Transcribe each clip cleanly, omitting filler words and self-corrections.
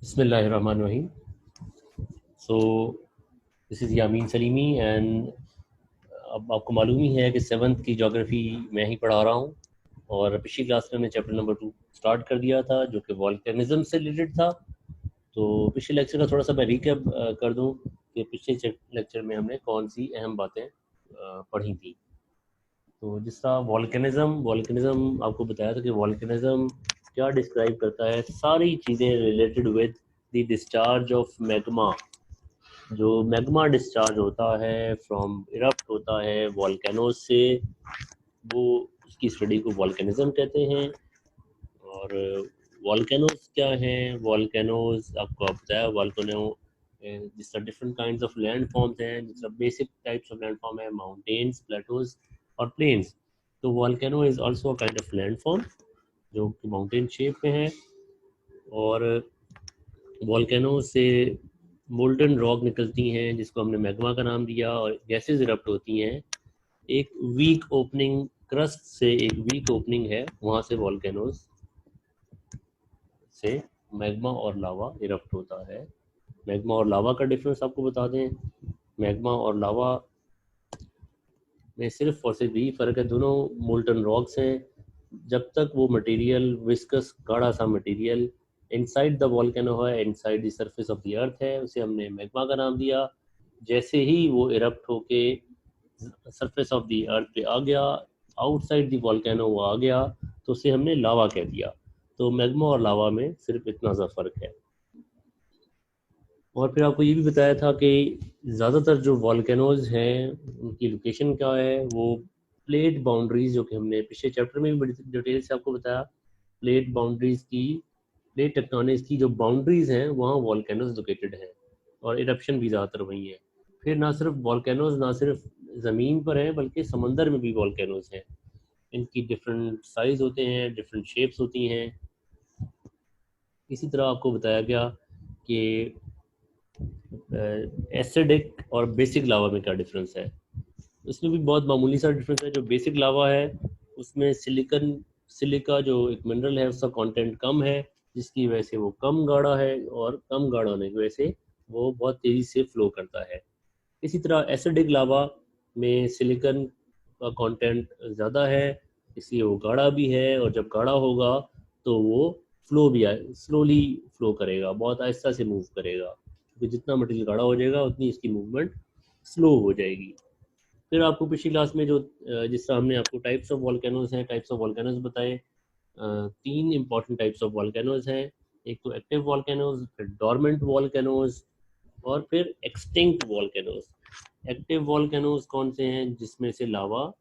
Bismillahirrahmanirrahim. So this is Yamin Salimi and अब आपको मालूम ही है कि 7th की जोग्राफ़ी मैं ही पढ़ा रहा हूँ और पिछली क्लास में हमने चैप्टर नंबर 2 स्टार्ट कर दिया था जो कि वॉल्केनिज्म से रिलेटेड था। तो पिछले लेक्चर का थोड़ा सा मैं रिकैप कर दूँ कि पिछले लेक्चर में हमने कौन सी अहम बातें पढ़ी थी। तो जिस तरह वॉल्केनिज्म आपको बताया था कि वॉल्केनिज्म क्या डिस्क्राइब करता है, सारी चीज़ें related with the discharge of magma. जो मैग्मा डिस्चार्ज होता है फ्रॉम इरप्ट होता है वॉल्केनोज से, वो उसकी स्टडी को वॉल्केनिज्म कहते हैं। और वॉल्केनोज क्या हैं? वॉल्केनोज आपको बताया वॉल्केनो जिस तरह different kinds of land forms हैं, जिस तरह basic types of land form है माउंटेन्स, प्लेटोज और प्लेन्स। तो volcano is also a kind of land form जो कि माउंटेन शेप में है। और वॉल्केनो से मोल्टन रॉक निकलती हैं जिसको हमने मैग्मा का नाम दिया, और गैसेस इरप्ट होती हैं। एक वीक ओपनिंग क्रस्ट से, एक वीक ओपनिंग है वहाँ से वॉल्केनोज से मैग्मा और लावा इरप्ट होता है। मैग्मा और लावा का डिफरेंस आपको बता दें, मैग्मा और लावा में सिर्फ और सिर्फ यही फ़र्क है, दोनों मोल्टन रॉक्स हैं। जब तक वो मटेरियल विस्कस गाढ़ा सा मटेरियल इनसाइड द वॉल्केनो है, inside the surface of the earth है, उसे हमने मैग्मा का नाम दिया। जैसे ही वो इरप्ट होके सरफेस ऑफ द अर्थ पे आ गया, आउटसाइड द वॉल्केनो वो आ गया, तो उसे हमने लावा कह दिया। तो मैग्मा और लावा में सिर्फ इतना सा फ़र्क है। और फिर आपको ये भी बताया था कि ज़्यादातर जो वॉल्केनोज हैं उनकी लोकेशन क्या है, वो प्लेट बाउंड्रीज, जो कि हमने पिछले चैप्टर में भी बड़ी डिटेल से आपको बताया, प्लेट बाउंड्रीज की, प्लेट टेक्टोनिक्स की जो बाउंड्रीज हैं वहाँ वॉल्केनोज लोकेटेड हैं, और इरप्शन भी ज़्यादातर वहीं है। फिर ना सिर्फ वॉल्केनोज ना सिर्फ ज़मीन पर हैं बल्कि समंदर में भी वॉल्केनोज हैं। इनकी डिफरेंट साइज़ होते हैं, डिफरेंट शेप्स होती हैं। इसी तरह आपको बताया गया कि एसिडिक और बेसिक लावा में क्या डिफरेंस है। इसमें भी बहुत मामूली सा डिफरेंस है। जो बेसिक लावा है उसमें सिलिका जो एक मिनरल है उसका कंटेंट कम है, जिसकी वजह से वो कम गाढ़ा है, और कम गाढ़ा होने की वजह से वो बहुत तेज़ी से फ्लो करता है। इसी तरह एसिडिक लावा में सिलिकन का कंटेंट ज़्यादा है, इसलिए वो गाढ़ा भी है, और जब गाढ़ा होगा तो वो फ्लो भी स्लोली फ्लो करेगा, बहुत आहिस्ता से मूव करेगा, क्योंकि जितना मटेरियल गाढ़ा हो जाएगा उतनी इसकी मूवमेंट स्लो हो जाएगी। फिर आपको पिछली क्लास में जो जिस तरह हमने आपको टाइप्स ऑफ वॉल्केनोज हैं, टाइप्स ऑफ वॉल्केनोज बताए, 3 इंपॉर्टेंट टाइप्स ऑफ वॉल्केनोज हैं। एक तो एक्टिव वॉल्केनोज, फिर डॉर्मेंट वॉल्केनोज, और फिर एक्सटिंक्ट वॉल्केनोज। एक्टिव वॉल्केनोज कौन से हैं? जिसमें से लावा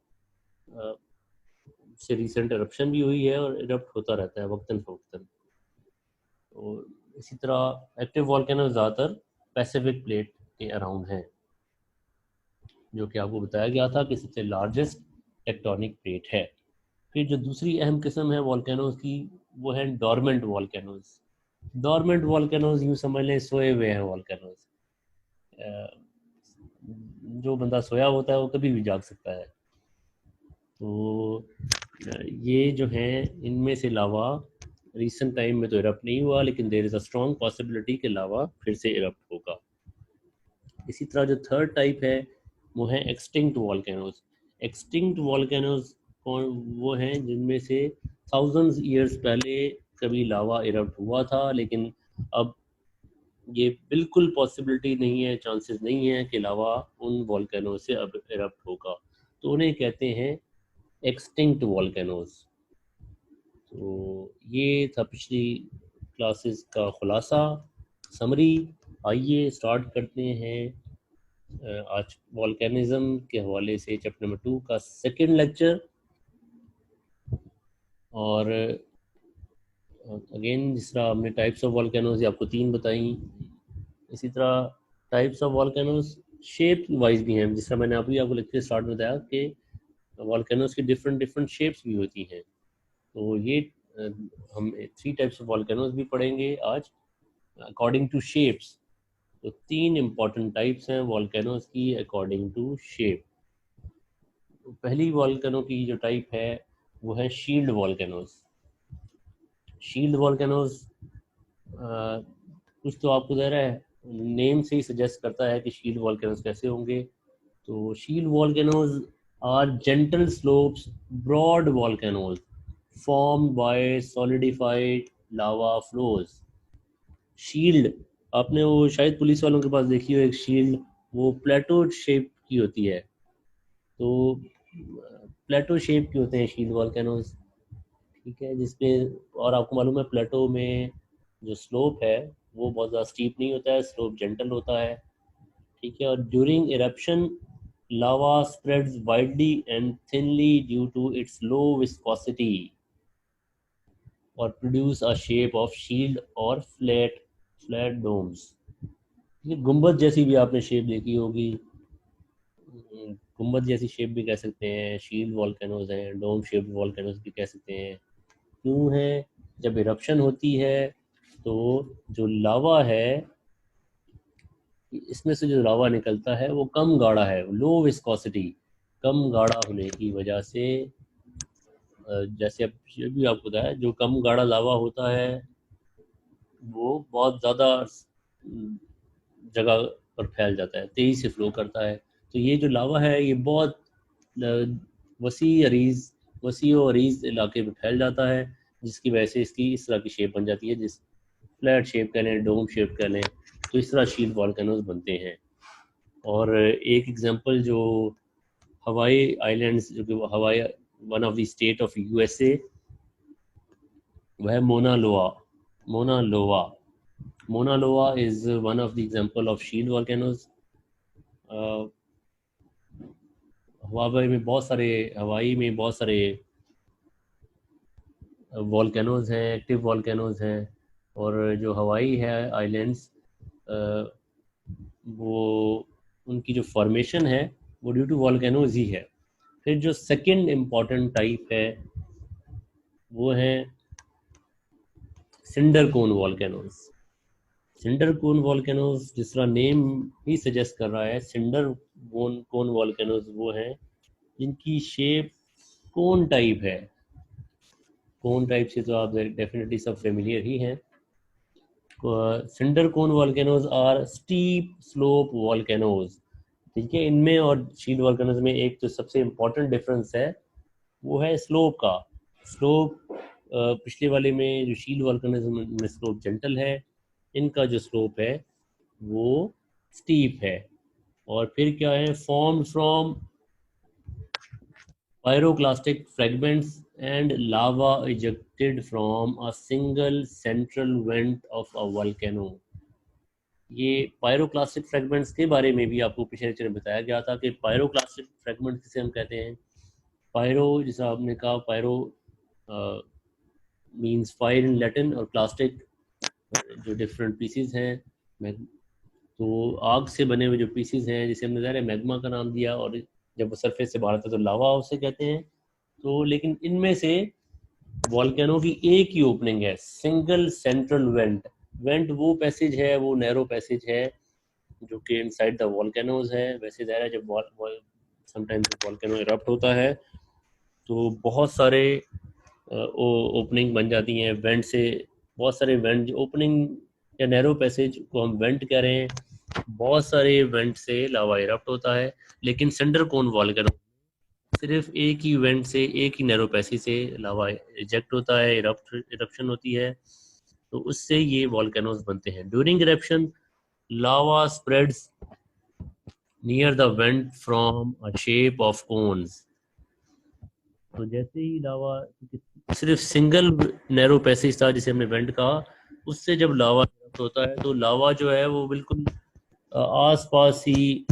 से रिसेंट एरप्शन भी हुई है और इरप्ट होता रहता है वक्तन फवक्तन। और इसी तरह एक्टिव वॉल्केनोज ज़्यादातर पैसिफिक प्लेट के अराउंड हैं, जो कि आपको बताया गया था कि सबसे लार्जेस्ट टेक्टोनिक प्लेट है। फिर जो दूसरी अहम किस्म है वॉल्केनोज की, वो है डॉर्मेंट वॉल्केनोज। डॉर्मेंट वॉल्केनोज यूँ समझ लें सोए हुए हैं वॉल्केनोज। जो बंदा सोया होता है वो कभी भी जाग सकता है। तो ये जो है, इनमें से लावा रिसेंट टाइम में तो इरप्ट नहीं हुआ, लेकिन there is a strong possibility कि लावा फिर से इरप्ट होगा। इसी तरह जो थर्ड टाइप है वो है एक्सटिंक्ट वॉल्केनोज। एक्सटिंक्ट वॉल्केनोज कौन? वो हैं जिनमें से थाउजेंड्स ईयर्स पहले कभी लावा इरप्ट हुआ था, लेकिन अब ये बिल्कुल पॉसिबिलिटी नहीं है, चांसेस नहीं है कि लावा उन वॉल्केनो से अब इरप्ट होगा। तो उन्हें कहते हैं एक्सटिंक्ट वॉल्केनोज। तो ये था पिछली क्लासेस का खुलासा, समरी। आइए स्टार्ट करते हैं आज वॉल्केनिज्म के हवाले से चैप्टर नंबर 2 का सेकंड लेक्चर। और अगेन जिस तरह हमने टाइप्स ऑफ वॉल्केनोज आपको 3 बताई, इसी तरह types of volcanoes shape wise भी हैं। जिस तरह मैंने अभी आपको लेक्चर स्टार्ट में बताया कि वॉल्केनोज की डिफरेंट डिफरेंट शेप्स भी होती हैं। तो ये हम 3 टाइप्स ऑफ वॉल्केनोज भी पढ़ेंगे आज अकॉर्डिंग टू शेप्स। तो 3 इंपॉर्टेंट टाइप्स हैं वॉल्केनोज की अकॉर्डिंग टू शेप। तो पहली वॉल्केनो की जो टाइप है वो है शील्ड वॉल्केनोज। शील्ड वॉल्केनोज कुछ तो आपको दे रहा है, नेम से ही सजेस्ट करता है कि शील्ड वॉल्केनोज कैसे होंगे। तो shield volcanoes are gentle slopes broad volcanoes formed by solidified lava flows। Shield, आपने वो शायद पुलिस वालों के पास देखी हो एक शील्ड, वो प्लेटो शेप की होती है। तो प्लेटो शेप के होते हैं शील्ड वॉल्केनोज, ठीक है, जिसमें, और आपको मालूम है प्लेटो में जो स्लोप है वो बहुत ज़्यादा स्टीप नहीं होता है, स्लोप जेंटल होता है, ठीक है। और during eruption lava spreads widely and thinly due to its low viscosity और produce a shape of shield और फ्लैट फ्लैट डोम्स। ये गुंबद जैसी भी आपने शेप देखी होगी, गुंबद जैसी शेप भी कह सकते हैं, शील्ड वॉल्केनोज हैं, डोम शेप्ड वॉल्केनोज भी कह सकते हैं। क्यों है? जब इरप्शन होती है तो जो लावा है, इसमें से जो लावा निकलता है वो कम गाढ़ा है, लो विस्कोसिटी, कम गाढ़ा होने की वजह से, जैसे अब ये भी आपको बताया, जो कम गाढ़ा लावा होता है वो बहुत ज़्यादा जगह पर फैल जाता है, तेज़ी से फ्लो करता है। तो ये जो लावा है ये बहुत वसी अरीज वसी और अरीज इलाके में फैल जाता है, जिसकी वजह से इसकी इस तरह की शेप बन जाती है, जिस फ्लैट शेप कह लें, डोम शेप कह लें, तो इस तरह शील्ड वॉल्केनोज बनते हैं। और एक एग्जांपल जो हवाई आइलैंड्स, जो कि हवाई one of the state of USA, वह मोना लोआ। मोना लोआ मोना लोआ is one of the example of shield volcanoes. हवाई में बहुत सारे वॉल्केनोज हैं, एक्टिव वॉल्केनोज हैं। और जो हवाई है आइलैंड्स, वो उनकी जो फॉर्मेशन है वो ड्यू टू वॉल्केनोज ही है। फिर जो सेकंड इम्पॉर्टेंट टाइप है वो है cinder cone volcanoes. Cinder cone volcanoes, जिस तरह नेम ही सजेस्ट कर रहा है, सिंडर कोन वॉल्केनोज वो हैं जिनकी शेप कोन टाइप है। कोन टाइप से तो आप डेफिनेटली सब फेमिलियर ही हैं। Cinder cone volcanoes are steep slope volcanoes, ठीक है। इनमें और शील्ड वॉल्केनोज में एक तो सबसे इम्पोर्टेंट डिफरेंस है वो है स्लोप का। स्लोप पिछले वाले में जो शील्ड वॉल्केनोज में स्लोप जेंटल है, इनका जो स्लोप है वो स्टीप है। और फिर क्या है, form from pyroclastic fragments and lava ejected from a single central vent of a volcano। ये पायरोक्लास्टिक फ्रेगमेंट्स के बारे में भी आपको पिछले लेक्चर में बताया गया था कि पायरोक्लास्टिक फ्रेगमेंट किसे हम कहते हैं। पायरो, जैसा आपने कहा, pyro means fire in Latin, और प्लास्टिक जो डिफरेंट पीसीज हैं, तो आग से बने हुए जो पीसीज हैं, जिसे हमने ज़ाहिर मैग्मा का नाम दिया, और जब वो सरफेस से बाहर आता है तो लावा उसे कहते हैं। तो लेकिन इनमें से वॉल्केनो की एक ही ओपनिंग है, सिंगल सेंट्रल वेंट। वेंट वो पैसेज है, वो नैरो पैसेज है जो कि इनसाइड द वॉल्केनोज है। वैसे ज़ाहिर है जब समटाइम्स वॉल्केनो इरप्ट होता है तो बहुत सारे ओपनिंग बन जाती हैं वेंट से। बहुत सारे वेंट, ओपनिंग या नैरो पैसेज को हम वेंट कह रहे हैं, बहुत सारे वेंट से लावा इरप्ट होता है। लेकिन सेंडर कोन वॉल्केनो सिर्फ एक ही इवेंट से, एक ही नैरो पैसेज से लावा इजेक्ट होता है, इरप्शन होती है, तो उससे ये वॉल्केनोज बनते हैं। During eruption lava spreads near the went from a shape of cones. तो जैसे ही लावा, सिर्फ सिंगल नैरो पैसेज था जिसे हमने वेंट कहा, उससे जब लावा इरप्ट होता है तो लावा जो है वो बिल्कुल आस पास ही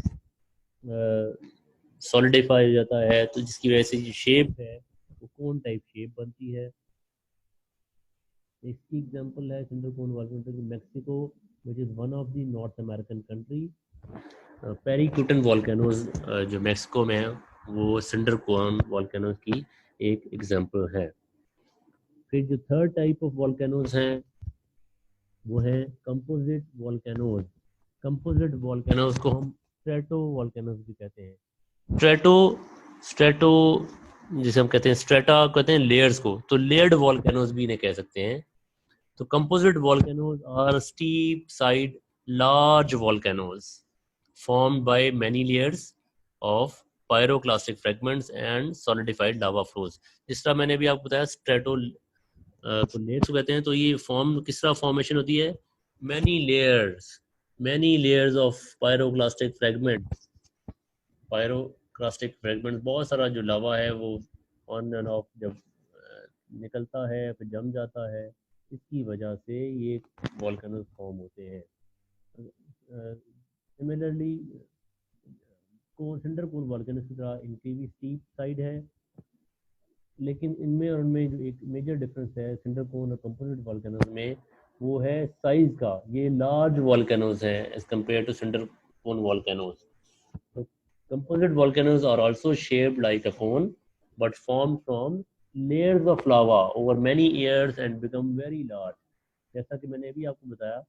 सॉलिडिफाई हो जाता है, तो जिसकी वजह से जो शेप है वो कोन टाइप शेप बनती है। इसकी एग्जांपल है cinder cone volcano Mexico, which is one of the North American country. Paricutin volcanoes जो मैक्सिको में है वो सिंडर कोन वॉल्केनोज की एक एग्जांपल है। फिर जो थर्ड टाइप ऑफ वॉल्केनोज हैं वो है कंपोजिट वॉल्केनोज। कंपोजिट वॉल्केनोज को हम स्ट्रेटो वॉल्केनोज भी कहते हैं। स्ट्रेटो स्ट्रेटो जिसे हम कहते हैं, स्ट्रेटा कहते हैं लेयर्स को, तो लेयर्ड वॉल्केनोज भी इन्हें कह सकते हैं। तो composite volcanoes are steep side large volcanoes formed by many layers of pyroclastic fragments and solidified lava flows. जिस तरह मैंने अभी आपको बताया स्ट्रेटो को लेयर्स कहते हैं, तो ये फॉर्म किस तरह फॉर्मेशन होती है, many layers of pyroclastic fragments, pyroclastic fragment, बहुत सारा जो लावा है वो ऑन एंड ऑफ जब निकलता है फिर जम जाता है, इसकी वजह से ये वॉल्केनोज फॉर्म होते हैं। सिमिलरली सिंडर कोन वॉल्केनोज की तरह इनकी भी स्टीप साइड है, लेकिन इनमें और उनमें जो एक मेजर डिफरेंस है सिंडर कोन और कंपोजिट वॉल्केनोज में, वो है साइज का। ये लार्ज वॉल्केनोज हैं as compare to cinder cone volcanoes. Composite volcanoes are also shaped like a cone, but formed from layers of lava over many years and become very large. जैसा कि मैंने अभी आपको बताया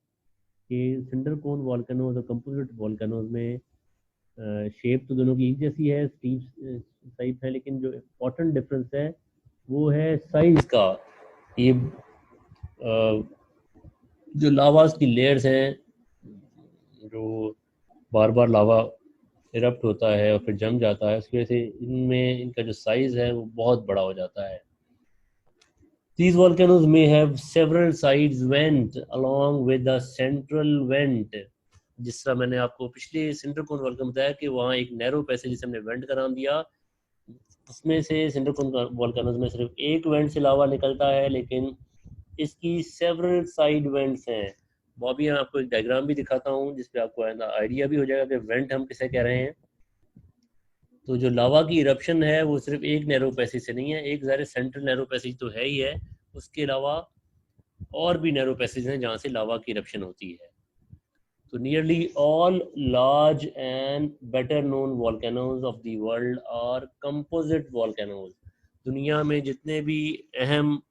कि सिंडर कोन वॉल्केनोज और composite volcanoes में shape तो दोनों की एक जैसी है, स्टीप साइज है, लेकिन जो इम्पोर्टेंट डिफरेंस है वो है साइज का। ये जो लावास की लेयर्स हैं, जो बार बार लावा इरप्ट होता है और फिर जम जाता है, उसकी वजह से इनमें इनका जो साइज है वो बहुत बड़ा हो जाता है। These volcanoes may have several sides vent along with the central vent. जिस तरह मैंने आपको पिछले सिंडर कोन वॉल्केनो बताया कि वहाँ एक नैरो पैसेज जिसे हमने वेंट का नाम दिया, उसमें से सिंडर कोन वॉल्केनोज में सिर्फ एक वेंट से लावा निकलता है, लेकिन इसकी सेवरल साइड वेंट्स हैं। वो अभी मैं आपको एक डायग्राम भी दिखाता हूँ जिसपे आपको आइडिया भी हो जाएगा कि वेंट हम किसे कह रहे हैं। तो जो लावा की इरप्शन है वो सिर्फ एक नैरो पैसेज से नहीं है, एक ज़ाहिर सेंट्रल नैरो पैसेज तो है ही है, उसके अलावा और भी नैरो पैसेज हैं जहाँ से लावा की इरप्शन होती है। तो nearly all large and better known volcanoes of the world are composite volcanoes. दुनिया में जितने भी अहम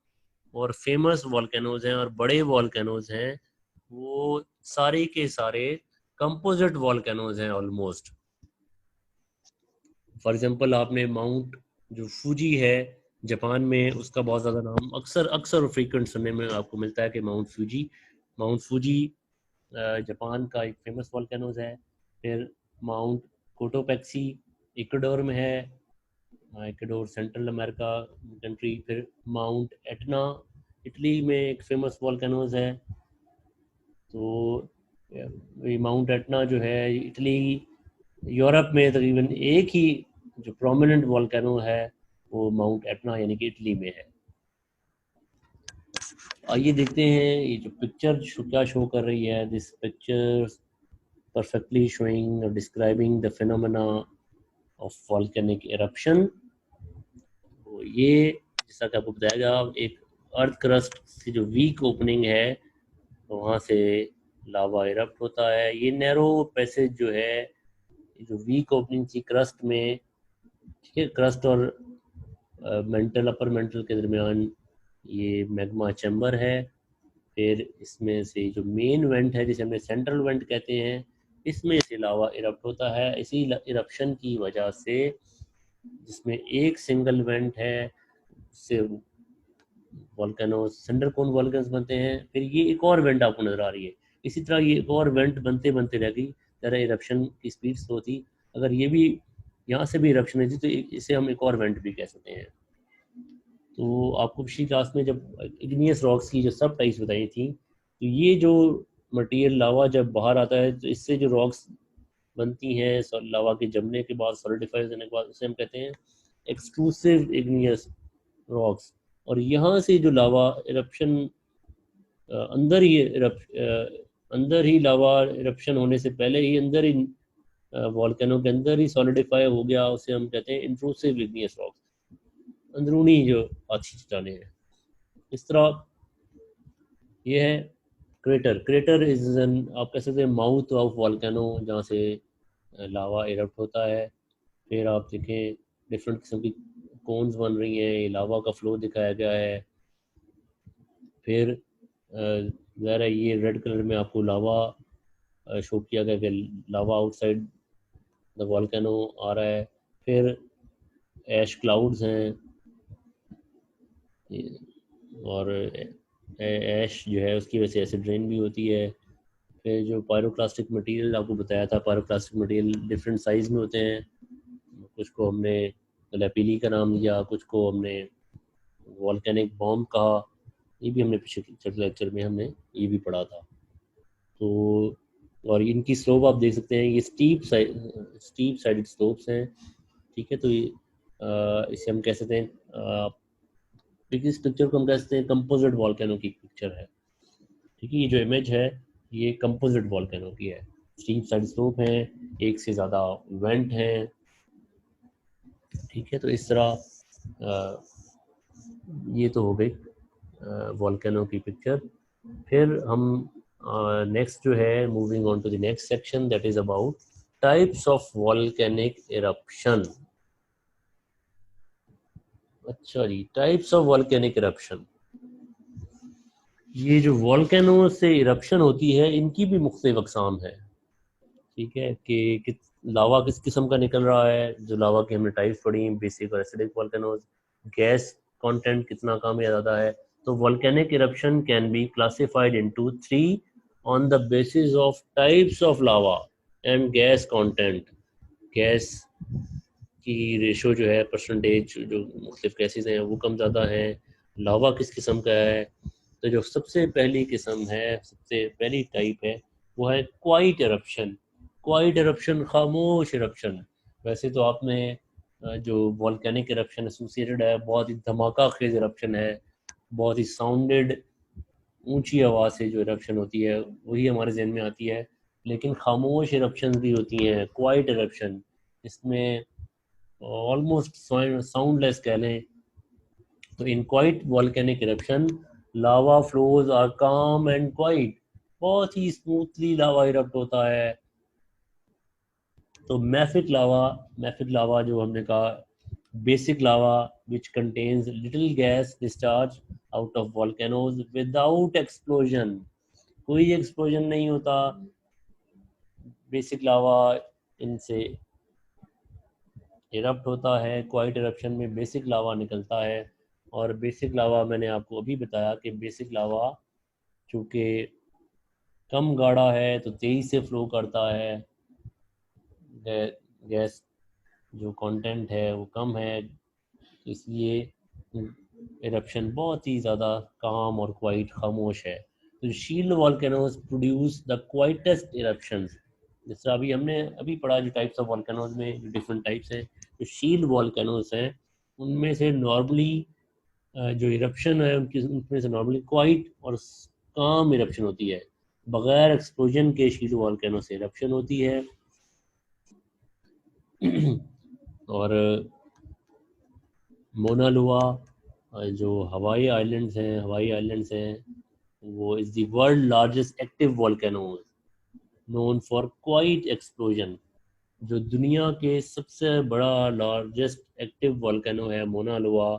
और फेमस वॉल्केनोज हैं और बड़े वॉल्केनोज हैं, वो सारे के सारे कंपोजिट वॉल्केनोज हैं ऑलमोस्ट। फॉर एग्जांपल आपने माउंट जो फूजी है जापान में, उसका बहुत ज़्यादा नाम अक्सर और फ्रीक्वेंट सुनने में आपको मिलता है कि माउंट फूजी जापान का एक फेमस वॉल्केनोज है। फिर माउंट कोटोपेक्सी इक्वाडोर में है, इक्वाडोर सेंट्रल अमेरिका कंट्री। फिर माउंट एटना इटली में एक फेमस वॉल्केनोज है। तो ये माउंट एटना जो है इटली, यूरोप में तकरीबन एक ही जो प्रोमिनेंट वॉल्केनो है वो माउंट एटना यानी कि इटली में है। आइए देखते हैं ये जो पिक्चर क्या शो कर रही है। दिस पिक्चर परफेक्टली शोइंग और describing the phenomena of volcanic eruption. तो ये जैसा कि आपको बताया गया, एक अर्थ क्रस्ट की जो वीक ओपनिंग है तो वहाँ से लावा इरप्ट होता है। ये नैरो पैसेज जो है, जो वीक ओपनिंग थी क्रस्ट में, ठीक है, क्रस्ट और मेंटल अपर मेंटल के दरमियान ये मैग्मा चैम्बर है। फिर इसमें से जो मेन वेंट है जिसे हमने सेंट्रल वेंट कहते हैं, इसमें से लावा इरप्ट होता है। इसी इरप्शन की वजह से, जिसमें एक सिंगल वेंट है, उससे वॉल्केनोज सेंटर कोन वॉल्केनोज बनते हैं। फिर ये एक और वेंट आपको नजर आ रही है, इसी तरह ये एक और वेंट बनते बनते रह गई। जरा इरप्शन की स्पीड स्लो थी, अगर ये भी यहाँ से भी इरप्शन हुई थी तो इसे हम एक और वेंट भी कह सकते हैं। तो आपको पिछली क्लास में जब इग्नियस रॉक्स की जो सब टाइप्स बताई थी, तो ये जो मटेरियल लावा जब बाहर आता है तो इससे जो रॉक्स बनती हैं लावा के जमने के बाद, सॉलिडिफाई होने के बाद, उसे हम कहते हैं एक्सक्लूसिव इग्नियस रॉक्स। और यहाँ से जो लावा इरप्शन अंदर ही लावा इरप्शन होने से पहले ही अंदर ही वॉल्केनो के अंदर ही सॉलिडिफाई हो गया, उसे हम कहते हैं इंट्रूसिव इग्नियस रॉक्स, अंदरूनी जो आतिशी चट्टानें हैं। इस तरह ये है क्रेटर इज एन, आप कह सकते हैं माउथ ऑफ वॉल्केनो, जहाँ से लावा इरप्ट होता है। फिर आप देखें डिफरेंट किस्म की कोन्स बन रही हैं, लावा का फ्लो दिखाया गया है। फिर ज़रा ये रेड कलर में आपको लावा शो किया गया कि लावा आउटसाइड द वॉल्केनो आ रहा है। फिर ऐश क्लाउड्स हैं और ऐश जो है उसकी वजह से एसिड रेन भी होती है। फिर जो पायरोक्लास्टिक मटेरियल आपको बताया था, पायरोक्लास्टिक मटेरियल डिफरेंट साइज़ में होते हैं। कुछ को हमने लैपिली का नाम दिया, कुछ को हमने वॉल्केनिक बॉम्ब कहा। ये भी हमने पिछले लेक्चर में हमने ये भी पढ़ा था। तो और इनकी स्लोप आप देख सकते हैं, ये स्टीप साइडेड स्लोप्स हैं। ठीक है, तो ये इसे हम कह सकते हैं, इस पिक्चर को हम कह सकते हैं कंपोजिट वॉल्केनो की पिक्चर है। ठीक है, ये जो इमेज है ये कंपोजिट वॉल्केनो की है। स्टीप साइड स्लोप है, एक से ज़्यादा वेंट हैं। ठीक है, तो इस तरह ये तो हो गई वॉल्केनो की पिक्चर। फिर हम नेक्स्ट जो है moving on to the next section, that is about types of volcanic eruption. अच्छा जी, टाइप्स ऑफ वॉल्केनिक इरप्शन। ये जो वॉल्केनो से इरप्शन होती है इनकी भी मुख्तलिफ अक़साम है। ठीक है, कि लावा किस किस्म का निकल रहा है। जो लावा की हमने टाइप्स पढ़ी, बेसिक और एसिडिक वॉल्केनोज, गैस कंटेंट कितना कम या ज़्यादा है। तो volcanic eruption can be classified into 3 on the basis of types of lava and gas content. Gas की रेशो जो है, परसेंटेज जो मुख्तलिफ गैसेज हैं वो कम ज़्यादा है, लावा किस किस्म का है। तो जो सबसे पहली किस्म है, सबसे पहली टाइप है, वो है क्वाइट इरप्शन। क्वाइट इरप्शन, खामोश इरप्शन। वैसे तो आपने जो वॉल्केनिक इरप्शन एसोसिएटेड है, बहुत ही धमाका खेज इरप्शन है, बहुत ही साउंडेड, ऊंची आवाज़ से जो इरप्शन होती है वही हमारे जहन में आती है। लेकिन खामोश इरप्शन भी होती हैं, क्वाइट इरप्शन। इसमें ऑलमोस्ट साउंडलेस कह लें। तो in quiet volcanic eruption, lava flows are calm and quiet. बहुत ही स्मूथली लावा इरप्ट होता है। तो मैफिक लावा जो हमने कहा, basic lava which contains little gas discharge out of volcanoes without explosion. कोई एक्सप्लोजन नहीं होता। बेसिक लावा इनसे इरप्ट होता है। क्वाइट इरप्शन में बेसिक लावा निकलता है। और बेसिक लावा मैंने आपको अभी बताया कि बेसिक लावा चूँकि कम गाढ़ा है तो तेज़ी से फ्लो करता है। गैस जो कंटेंट है वो कम है, इसलिए इरप्शन बहुत ही ज़्यादा काम और क्वाइट खामोश है। तो shield volcanoes produce the quietest eruptions. जैसे अभी हमने अभी पढ़ा जो टाइप्स ऑफ वॉल्केनोज में जो डिफरेंट टाइप्स हैं, जो शील्ड वॉल्केनोज हैं उनमें से नॉर्मली जो इरप्शन है उनमें से नॉर्मली क्वाइट और काम इरप्शन होती है। बगैर एक्सप्लोजन के शील्ड वॉल्केनो से इरप्शन होती है। और मोना लुआ जो हवाई आइलैंड्स हैं, वो is the world largest active volcanoes known for quite explosion. जो दुनिया के सबसे बड़ा लार्जेस्ट एक्टिव वॉल्केनो है मोना लुआ,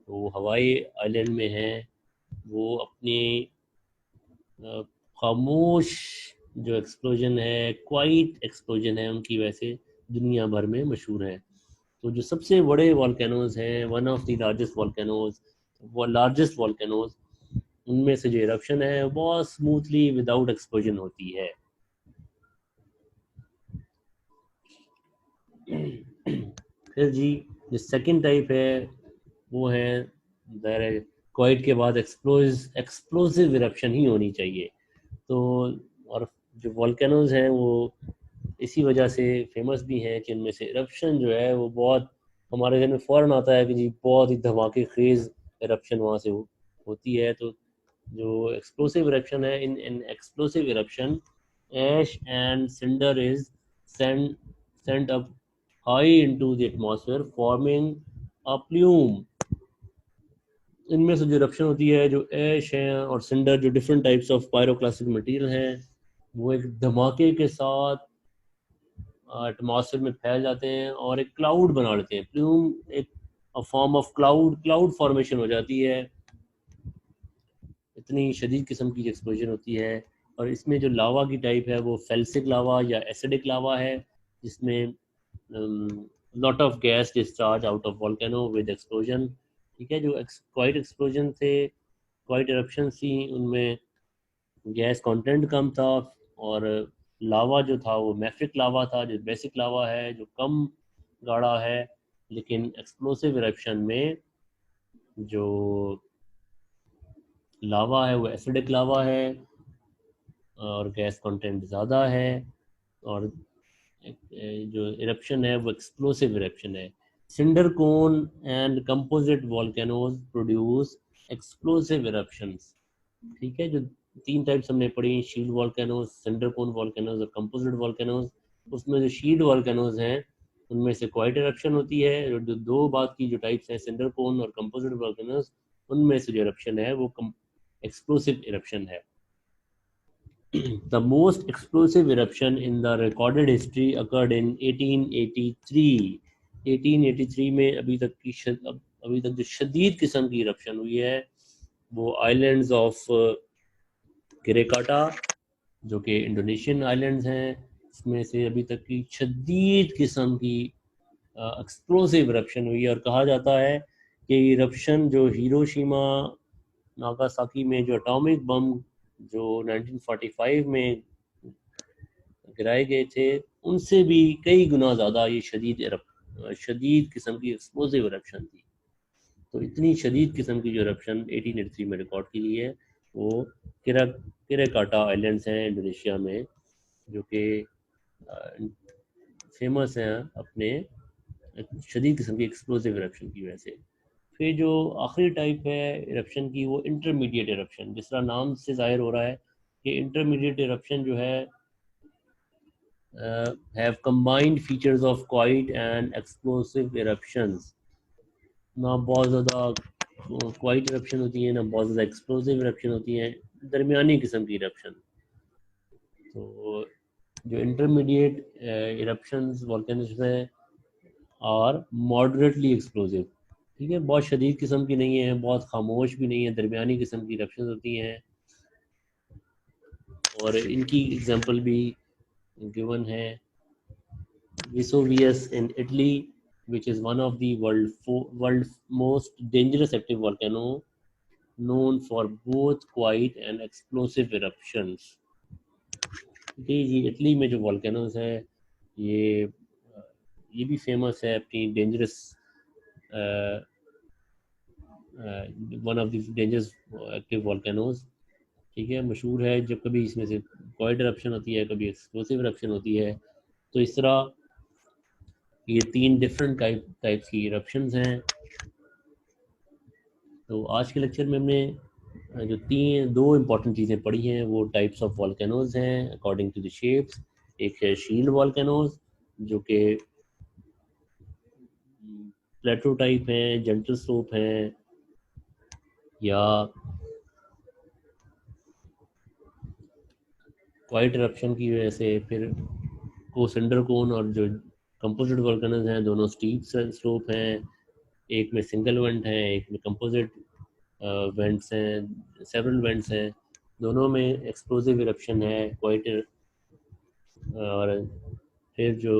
वो हवाई आइलैंड में है। वो अपनी खामोश जो एक्सप्लोजन है, क्वाइट एक्सप्लोजन है, उनकी वजह से दुनिया भर में मशहूर है। तो जो सबसे बड़े वॉल्केनोज हैं, one of the largest volcanoes, वो लार्जेस्ट वॉल्केनोज, उनमें से जो इरप्शन है बहुत स्मूथली विदाउट एक्सप्लोजन होती है। फिर जी जो सेकंड टाइप है वो है क्वाइट के बाद एक्सप्लोसिव इरप्शन ही होनी चाहिए। तो और जो वॉल्केनोज हैं वो इसी वजह से फेमस भी हैं कि इनमें से इरप्शन जो है वो बहुत, हमारे घर में फ़ौरन आता है कि जी बहुत ही धमाके खेज इरप्शन वहाँ से होती है। तो जो एक्सप्लोसिव इरप्शन है, in in explosive eruption ash and cinder is send sent up high into the atmosphere forming a plume. इनमें से जो इरप्शन होती है, जो ऐश है और सिंडर, जो different types of pyroclastic material हैं, वो एक धमाके के साथ एटमॉस्फेयर में फैल जाते हैं और एक क्लाउड बना लेते हैं। प्लूम एक फॉर्म ऑफ क्लाउड फॉर्मेशन हो जाती है। इतनी शदीद किस्म की एक्सप्लोजन होती है। और इसमें जो लावा की टाइप है वो फेल्सिक लावा या एसिडिक लावा है, जिसमें lot of gas discharge out of volcano with explosion. ठीक है, जो क्वाइट एक्सप्लोजन से क्वाइट इरप्शन थी, उनमें गैस कंटेंट कम था और लावा जो था वो मैफ्रिक लावा था, जो बेसिक लावा है, जो कम गाढ़ा है। लेकिन एक्सप्लोसिव इरप्शन में जो लावा है वो एसिडिक लावा है और गैस कंटेंट ज़्यादा है, और जो इरप्शन है वो एक्सप्लोसिव इरप्शन है। Cinder cone and composite volcanoes produce explosive eruptions. ठीक है, जो तीन टाइप्स हमने पढ़ी, shield volcanoes, cinder cone volcanoes और कंपोजिट वॉल्केनोज। उसमें जो शील्ड वॉल्केनोज हैं उनमें से क्वाइट इरप्शन होती है। जो दो बात की जो टाइप्स हैं, सिंडर कोन और कंपोजिट वॉल्केनोज, उनमें से जो इरप्शन है वो एक्सप्लोसिव इरप्शन है। The most explosive eruption in the recorded history occurred in 1883. 1883 में अभी तक जो शदीद किस्म की इरप्शन हुई है वो आइलैंड्स ऑफ किरेकाटा, जो कि इंडोनेशियन आइलैंड्स हैं, इसमें से अभी तक की शदीद किस्म की एक्सप्लोसिव इरप्शन हुई है। और कहा जाता है कि इरप्शन जो हिरोशिमा नागासाकी में जो एटॉमिक बम जो 1945 में गिराए गए थे, उनसे भी कई गुना ज़्यादा ये शदीद किस्म की एक्सप्लोसिव इरप्शन थी। तो इतनी शदीद किस्म की जो इरप्शन 1883 में रिकॉर्ड की गई है वो किरेकाटा आइलैंड्स हैं इंडोनेशिया में, जो कि फेमस हैं अपने शदीद किस्म की एक्सप्लोसिव इरप्शन की वजह से। फिर जो आखिरी टाइप है इरप्शन की वो इंटरमीडिएट इरप्शन, जिस तरह नाम से जाहिर हो रहा है कि इंटरमीडिएट इरप्शन जो है have combined features of quiet and explosive eruptions। ना बहुत ज़्यादा क्वाइट इरप्शन होती है, ना बहुत ज़्यादा एक्सप्लोसिव इरप्शन होती है, दरमियानी किस्म की इरप्शन। तो जो इंटरमीडिएट इरप्शंस वॉल्केनोज हैं और मॉडरेटली एक्सप्लोसिव, ठीक है, बहुत शदीद किस्म की नहीं है, बहुत खामोश भी नहीं है, दरमियानी किस्म की इरप्शन होती हैं। और इनकी एग्जांपल भी गिवन है। Vesuvius in Italy, which is one of the world's most dangerous active volcano, known for both quiet and explosive eruptions। जी, इटली में जो वॉल्केनोज है ये ये भी फेमस है अपनी dangerous, one of the dangerous active volcanoes. ठीक है, मशहूर है जब कभी इसमें से क्वाइट इरप्शन होती है, कभी एक्सप्लोसिव इरप्शन होती है। तो इस तरह ये तीन डिफरेंट टाइप्स की इरप्शंस हैं। तो आज के लेक्चर में हमने जो दो इम्पॉर्टेंट चीज़ें पढ़ी हैं वो टाइप्स ऑफ वॉल्केनोज हैं अकॉर्डिंग टू द शेप्स। एक है शील्ड वॉल्केनोज जो कि प्लेटो टाइप हैं, जेंटल स्लोप हैं, या क्वाइट इरप्शन की वजह से फिर सिंडर कोन और जो कंपोजिट वॉल्केनोज हैं दोनों स्टीप स्लोप हैं। एक में सिंगल वेंट है, एक में कंपोजिट वेंट्स हैं, सेवरल वेंट्स हैं, दोनों में एक्सप्लोसिव इरप्शन है क्वाइट। और फिर जो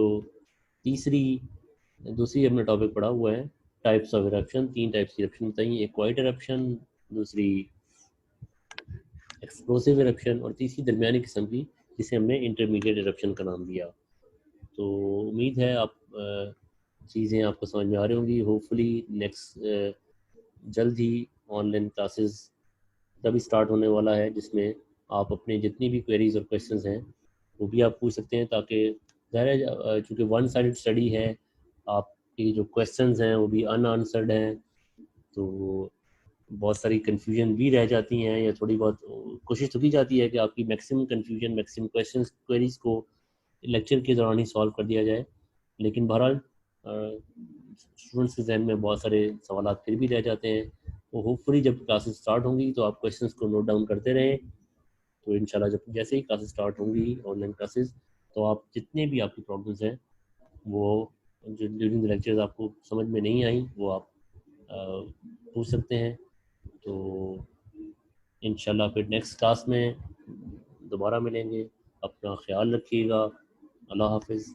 दूसरी हमने टॉपिक पढ़ा हुआ है टाइप्स ऑफ इरप्शन। तीन टाइप्स की इरप्शन बताई, एक क्वाइट इरप्शन, दूसरी एक्सप्लोसिव इरप्शन और तीसरी दरमियानी किस्म की जिसे हमने इंटरमीडिएट इरप्शन का नाम दिया। तो उम्मीद है आप चीज़ें आपको समझ में आ रही होंगी। होपफुली नेक्स्ट जल्द ही ऑनलाइन क्लासेस तभी स्टार्ट होने वाला है जिसमें आप अपने जितनी भी क्वेरीज और क्वेश्चंस हैं वो भी आप पूछ सकते हैं, ताकि ज़ाहिर है चूँकि वन साइडेड स्टडी है, आपकी जो क्वेश्चंस हैं वो भी अनआंसर्ड हैं, तो बहुत सारी कन्फ्यूजन भी रह जाती हैं, या थोड़ी बहुत कोशिश तो की जाती है कि आपकी maximum confusion, maximum questions, queries को लेक्चर के दौरान ही सॉल्व कर दिया जाए। लेकिन बहरहाल स्टूडेंट्स के जहन में बहुत सारे सवाल फिर भी रह जाते हैं। तो होपफुली जब क्लासेस स्टार्ट होंगी तो आप क्वेश्चंस को नोट डाउन करते रहें। तो इंशाल्लाह जब जैसे ही क्लासेस स्टार्ट होंगी ऑनलाइन क्लासेस, तो आप जितने भी आपकी प्रॉब्लम्स हैं वो जो ड्यूरिंग द लेक्चर्स आपको समझ में नहीं आई वो आप पूछ सकते हैं। तो इंशाल्लाह फिर नेक्स्ट क्लास में दोबारा मिलेंगे। अपना ख्याल रखिएगा। अल्लाह हाफिज़।